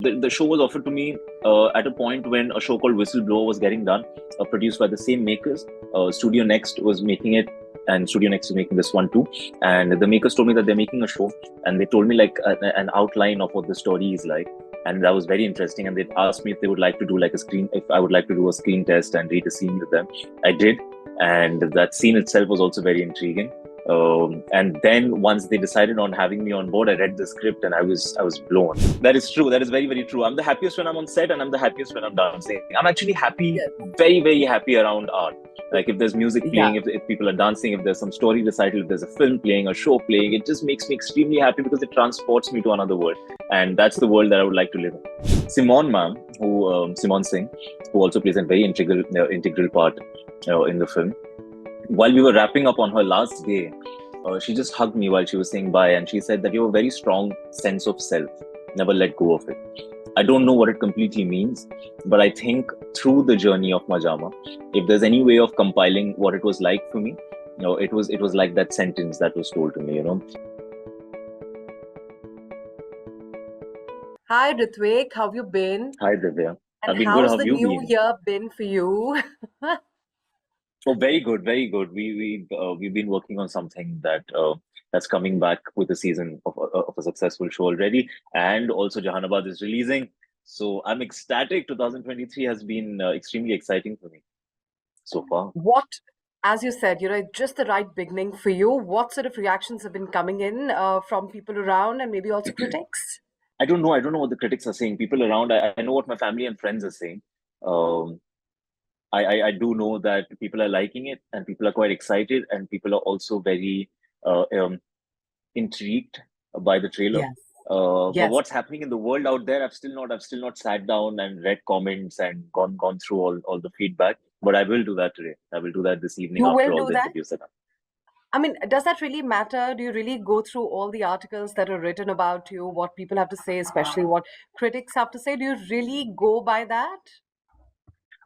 The show was offered to me at a point when a show called Whistleblower was getting done, produced by the same makers. Studio Next was making it, and Studio Next is making this one too. And the makers told me that they're making a show, and they told me like an outline of what the story is like. And that was very interesting. And they asked me if they would like to do like if I would like to do a screen test and read a scene with them. I did, and that scene itself was also very intriguing. And then once they decided on having me on board, I read the script and I was blown. That is true. That is very, very true. I'm the happiest when I'm on set, and I'm the happiest when I'm dancing. I'm actually happy, Yes. very, very happy around art. Like if there's music playing, Yeah. if people are dancing, if there's some story recital, if there's a film playing, a show playing, it just makes me extremely happy because it transports me to another world. And that's the world that I would like to live in. Simone Singh, who also plays a very integral part in the film. While we were wrapping up on her last day, she just hugged me while she was saying bye, and she said that you have a very strong sense of self. Never let go of it. I don't know what it completely means, but I think through the journey of Majima, if there's any way of compiling what it was like for me, it was like that sentence that was told to me. Hi, Ritwik. How have you been? Hi Divya. And I've been good. How how's have the you new been? year been for you? Oh, very good, very good. We've been working on something that's coming back with a season of a successful show already, and also Jehanabad is releasing. So I'm ecstatic. 2023 has been extremely exciting for me so far. What, as you said, just the right beginning for you. What sort of reactions have been coming in from people around and maybe also critics? I don't know. I don't know what the critics are saying. People around. I know what my family and friends are saying. Um, I do know that people are liking it, and people are quite excited, and people are also very intrigued by the trailer. Yes. But Yes. what's happening in the world out there, I've still not sat down and read comments and gone through all the feedback. But I will do that today. I will do that this evening You after will all do the that? interviews are done. I mean, does that really matter? Do you really go through all the articles that are written about you, what people have to say, especially what critics have to say? Do you really go by that?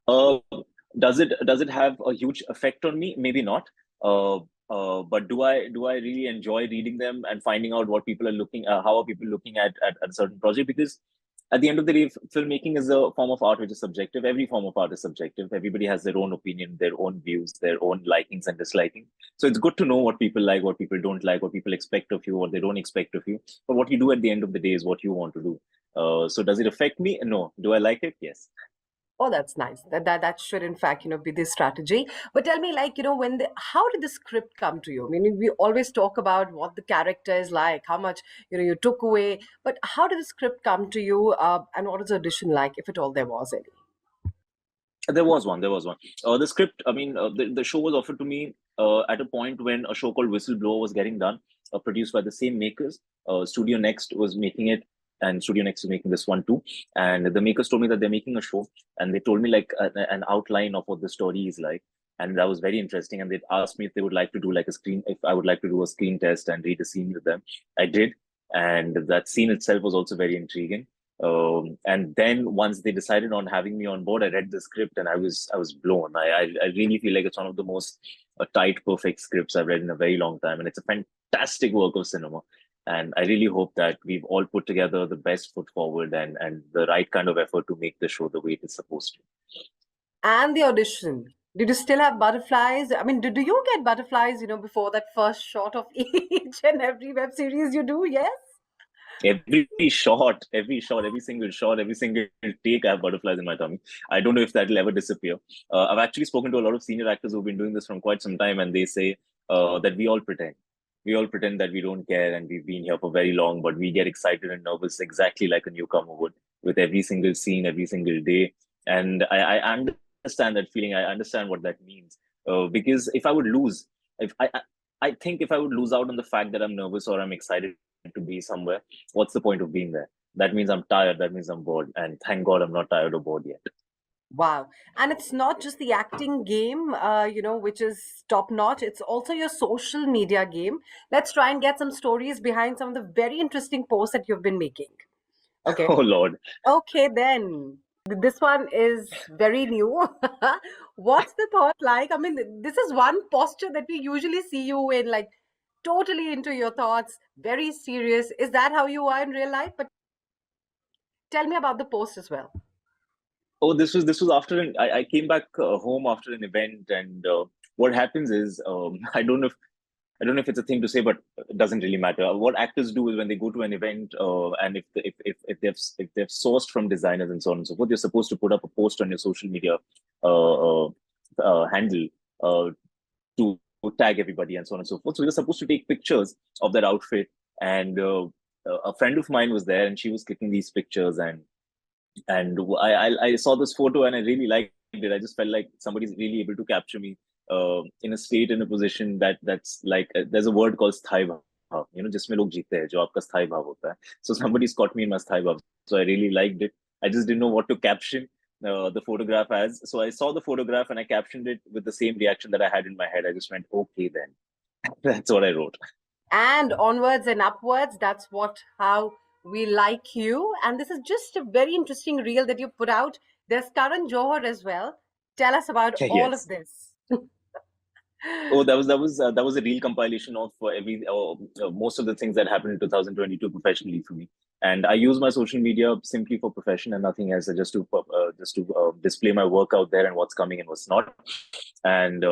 Uh, does it have a huge effect on me? Maybe not. Uh, but do I really enjoy reading them and finding out what people are looking how are people looking at a certain project? Because at the end of the day, filmmaking is a form of art which is subjective. Every form of art is subjective. Everybody has their own opinion, their own views, their own likings and dislikings. So it's good to know what people like, what people don't like, what people expect of you, what they don't expect of you. But what you do at the end of the day is what you want to do. So does it affect me? No. Do I like it? Yes. Oh, that's nice. That should, in fact, be the strategy. But tell me, like, how did the script come to you? I mean, we always talk about what the character is like, how much, you took away. But how did the script come to you? And what was the audition like, if at all there was any? There was one. There was one. The script. I mean, the show was offered to me at a point when a show called Whistleblower was getting done, produced by the same makers. Studio Next was making it, and Studio Next is making this one too. And the makers told me that they're making a show, and they told me like an outline of what the story is like. And that was very interesting. And they asked me if they would like to do like if I would like to do a screen test and read a scene with them. I did, and that scene itself was also very intriguing. And then once they decided on having me on board, I read the script and I was blown. I really feel like it's one of the most tight, perfect scripts I've read in a very long time, and it's a fantastic work of cinema. And I really hope that we've all put together the best foot forward and the right kind of effort to make the show the way it is supposed to. And the audition. Did you still have butterflies? I mean, do you get butterflies, before that first shot of each and every web series you do? Yes? Every single shot, every single take, I have butterflies in my tummy. I don't know if that'll ever disappear. I've actually spoken to a lot of senior actors who've been doing this from quite some time, and they say that we all pretend. We all pretend that we don't care and we've been here for very long, but we get excited and nervous exactly like a newcomer would with every single scene, every single day. And I understand that feeling. I understand what that means. Because if I would lose, if I think if I would lose out on the fact that I'm nervous or I'm excited to be somewhere, what's the point of being there? That means I'm tired. That means I'm bored. And thank God I'm not tired or bored yet. Wow. And it's not just the acting game, which is top notch. It's also your social media game. Let's try and get some stories behind some of the very interesting posts that you've been making. Okay. Oh Lord. Okay, then. This one is very new. What's the thought like? I mean, this is one posture that we usually see you in, like totally into your thoughts, very serious. Is that how you are in real life? But Tell me about the post as well. Oh, this was after I came back home after an event, and what happens is I don't know if it's a thing to say, but it doesn't really matter. What actors do is when they go to an event, and if they've sourced from designers and so on and so forth, you're supposed to put up a post on your social media uh, handle uh, to tag everybody and so on and so forth. So we were supposed to take pictures of that outfit, and a friend of mine was there, and she was clicking these pictures, and I saw this photo and I really liked it. I just felt like somebody's really able to capture me in a state, in a position that's like there's a word called sthai bhav, जिसमें लोग जीते हैं, जो आपका स्थायी भाव होता है. So somebody's caught me in my sthai bhav, so I really liked it. I just didn't know what to caption the photograph as. So I saw the photograph and I captioned it with the same reaction that I had in my head. I just went, okay, then. That's what I wrote. And onwards and upwards, that's how we like you. And this is just a very interesting reel that you put out. There's Karan Johar as well. Tell us about all of Yes. this. Oh, that was a real compilation of most of the things that happened in 2022 professionally for me. And I use my social media simply for profession and nothing else, just to display my work out there and what's coming and what's not. And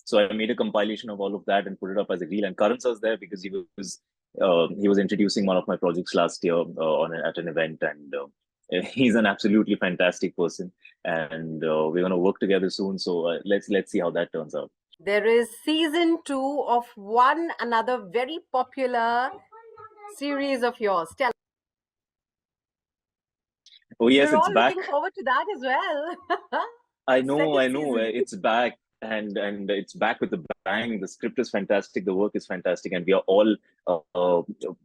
so I made a compilation of all of that and put it up as a reel. And Karan was there because he was introducing one of my projects last year at an event, and he's an absolutely fantastic person. And we're gonna work together soon. So let's see how that turns out. There is season 2 of one another very popular series of yours. Tell. Oh yes, We're it's all back. looking forward to that as well. I Second know. season. It's back, and it's back with a bang. The script is fantastic. The work is fantastic, and we are all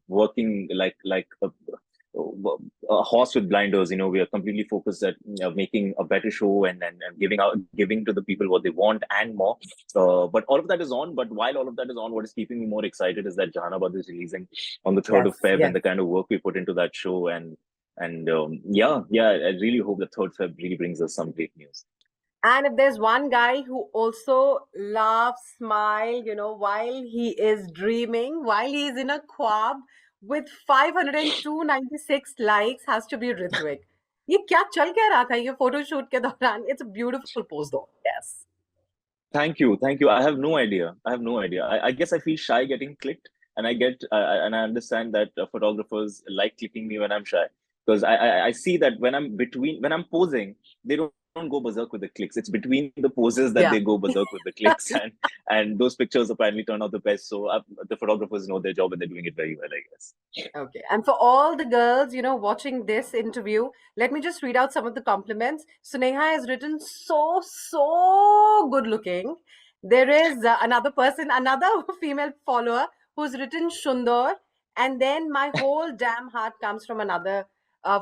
working like a horse with blinders. We are completely focused at making a better show and giving to the people what they want and more. But all of that is on. But while all of that is on, what is keeping me more excited is that Jahanabad is releasing on the 3rd Yes, of Feb, yes. and the kind of work we put into that show, and yeah, I really hope the 3rd Feb really brings us some great news. And if there's one guy who also laughs, smile, while he is dreaming, while he is in a quab with 502.96 likes, has to be Ritwik. ये क्या चल क्या रहा था ये photoshoot के दौरान? It's a beautiful pose though. Yes. Thank you. I have no idea. I guess I feel shy getting clicked, and I understand that photographers like clicking me when I'm shy, because I see that when I'm posing, they don't go berserk with the clicks. It's between the poses that Yeah. they go berserk with the clicks, and those pictures apparently turn out the best. So the photographers know their job and they're doing it very well, I guess. Okay. And for all the girls, watching this interview, let me just read out some of the compliments. Suneha has written so good looking. There is another person, another female follower who's written Shundar. And then my whole damn heart comes from another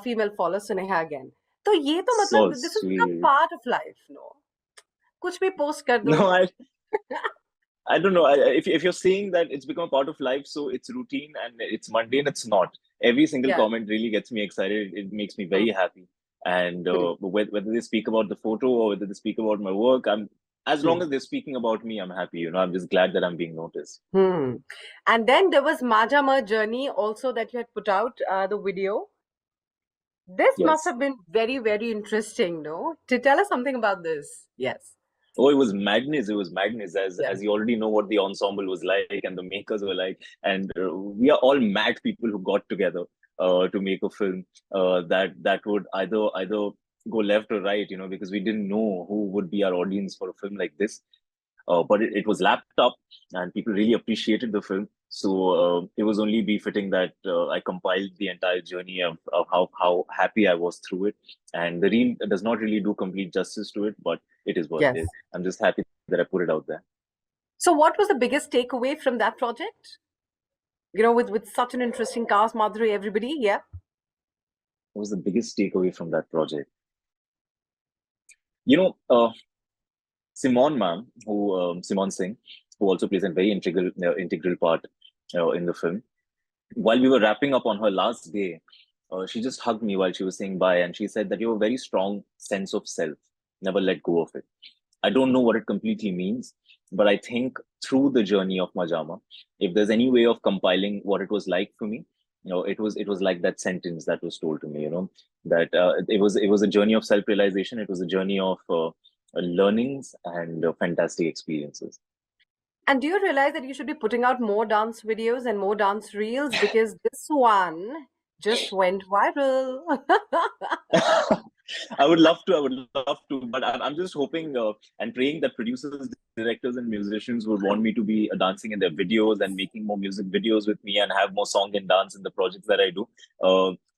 female follower, Suneha again. तो ये तो So मतलब this has become sweet. part of life, no? कुछ भी post कर दो. No, I don't know. If you're saying that it's become a part of life, so it's routine and it's mundane, it's not. Every single Yeah. comment really gets me excited. It makes me Hmm. very happy. And Hmm. whether they speak about the photo or whether they speak about my work, as long Hmm. as they're speaking about me, I'm happy. I'm just glad that I'm being noticed. Hmm. And then there was Majima Journey also that you had put out the video. This must Yes. have been very, very interesting, no? To tell us something about this. Yes. Oh, it was madness. It was madness, Yeah. as you already know what the ensemble was like and the makers were like. And we are all mad people who got together to make a film that would either go left or right, because we didn't know who would be our audience for a film like this. But it was lapped up, and people really appreciated the film. So it was only befitting that I compiled the entire journey of how happy I was through it. And the reel does not really do complete justice to it, but it is what it Yes. is. I'm just happy that I put it out there. So what was the biggest takeaway from that project? With such an interesting cast, Madhuri, everybody, yeah. What was the biggest takeaway from that project? You know, Simone ma'am, Simone Singh, who also plays a very integral part in the film. While we were wrapping up on her last day, she just hugged me while she was saying bye, and she said that you have a very strong sense of self. Never let go of it. I don't know what it completely means, but I think through the journey of Majama, if there's any way of compiling what it was like for me, it was like that sentence that was told to me, that it was a journey of self-realization. It was a journey of learnings and fantastic experiences. And do you realize that you should be putting out more dance videos and more dance reels because this one just went viral? I would love to, but I'm just hoping and praying that producers, directors, and musicians would want me to be dancing in their videos and making more music videos with me and have more song and dance in the projects that I do.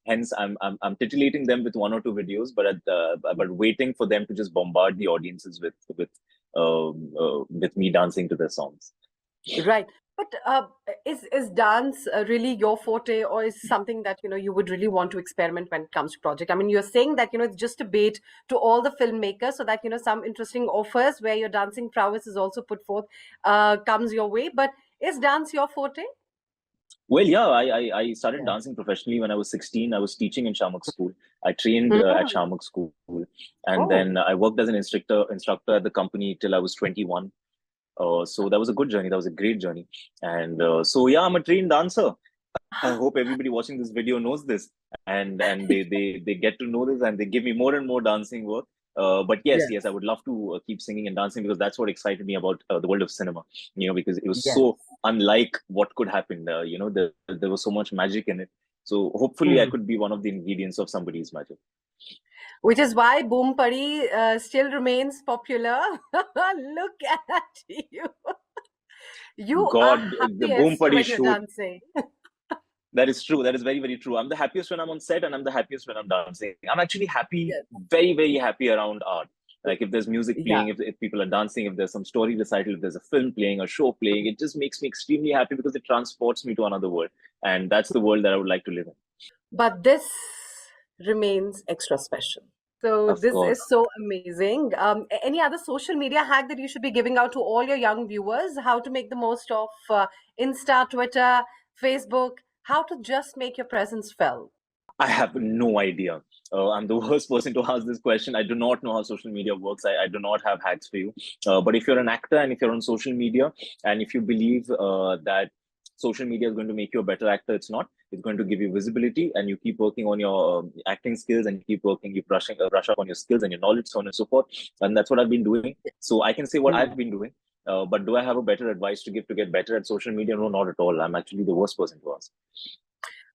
Hence, I'm titillating them with one or two videos, but waiting for them to just bombard the audiences with me dancing to their songs. Right. But is dance really your forte, or is something that you would really want to experiment when it comes to project? I mean, you're saying that it's just a bait to all the filmmakers, so that some interesting offers where your dancing prowess is also put forth comes your way. But is dance your forte? Well, yeah, I started Yeah. dancing professionally when I was 16. I was teaching in Shamak School. I trained at Mhm. Shamak School, and Oh, then I worked as an instructor at the company till I was 21. So that was a good journey. That was a great journey. And so yeah, I'm a trained dancer. I hope everybody watching this video knows this, and they get to know this, and they give me more and more dancing work. But yes, yes, yes, I would love to keep singing and dancing because that's what excited me about the world of cinema. Because it was yes. so unlike what could happen. There was so much magic in it. So hopefully, I Hmm. could be one of the ingredients of somebody's magic. Which is why Boom Pari still remains popular. Look at you. You are God, the Boom happiest Padi when you're shoot. dancing. That is true. That is very, very true. I'm the happiest when I'm on set, and I'm the happiest when I'm dancing. I'm actually happy, Yes. very, very happy around art. Like if there's music Yeah. playing, if people are dancing, if there's some story recital, if there's a film playing, a show playing, it just makes me extremely happy because it transports me to another world. And that's the world that I would like to live in. But this remains extra special. So Of this is course. so amazing. Any other social media hack that you should be giving out to all your young viewers? How to make the most of Insta, Twitter, Facebook? How to just make your presence felt? I have no idea. I'm the worst person to ask this question. I do not know how social media works. I do not have hacks for you. But if you're an actor and if you're on social media and if you believe that social media is going to make you a better actor, it's not. It's going to give you visibility, and you keep working on your acting skills, and you keep working, you brush up on your skills and your knowledge, so on and so forth. And that's what I've been doing. So I can say what I've Hmm. been doing. But do I have a better advice to give to get better at social media? No, not at all. I'm actually the worst person to ask.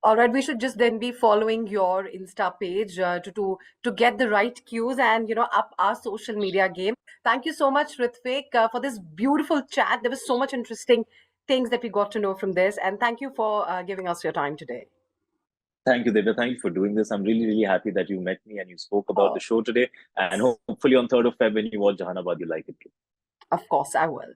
All right, we should just then be following your Insta page to get the right cues and up our social media game. Thank you so much, Ritwik, for this beautiful chat. There was so much interesting things that we got to know from this, and thank you for giving us your time today. Thank you, Divya. Thank you for doing this. I'm really, really happy that you met me and you spoke about the Oh, show today. And hopefully on 3rd of Feb, when you watch Jahanabad, you like it too. of course, I will.